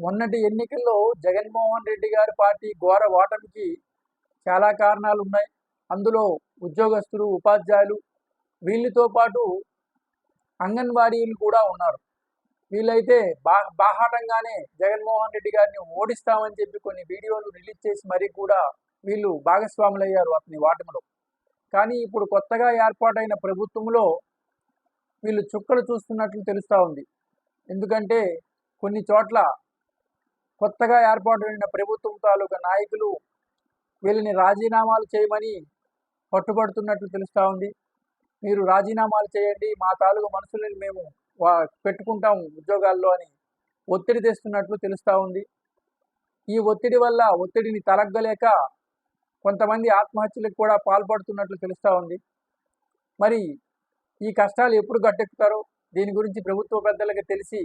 మొన్నటి ఎన్నికల్లో జగన్మోహన్ రెడ్డి గారి పార్టీ ఘోర ఓటమికి చాలా కారణాలు ఉన్నాయి. అందులో ఉద్యోగస్తులు, ఉపాధ్యాయులు వీళ్ళతో పాటు అంగన్వాడీలు కూడా ఉన్నారు. వీళ్ళైతే బాహాటంగానే జగన్మోహన్ రెడ్డి గారిని ఓడిస్తామని చెప్పి కొన్ని వీడియోలు రిలీజ్ చేసి మరీ కూడా వీళ్ళు భాగస్వాములయ్యారు అతని ఓటమిలో. కానీ ఇప్పుడు కొత్తగా ఏర్పాటైన ప్రభుత్వంలో వీళ్ళు చుక్కలు చూస్తున్నట్లు తెలుస్తూ ఉంది. ఎందుకంటే కొన్ని చోట్ల కొత్తగా ఏర్పాటైన ప్రభుత్వం తాలూకా నాయకులు వీళ్ళని రాజీనామాలు చేయమని పట్టుబడుతున్నట్లు తెలుస్తూ ఉంది. మీరు రాజీనామాలు చేయండి, మా తాలూకు మనుషులని మేము పెట్టుకుంటాం ఉద్యోగాల్లో అని ఒత్తిడి తెస్తున్నట్లు తెలుస్తూ ఉంది. ఈ ఒత్తిడి వల్ల ఒత్తిడిని తలగ్గలేక కొంతమంది ఆత్మహత్యలకు కూడా పాల్పడుతున్నట్లు తెలుస్తూ ఉంది. మరి ఈ కష్టాలు ఎప్పుడు గట్టెక్కుతారో దీని గురించి ప్రభుత్వ పెద్దలకి తెలిసి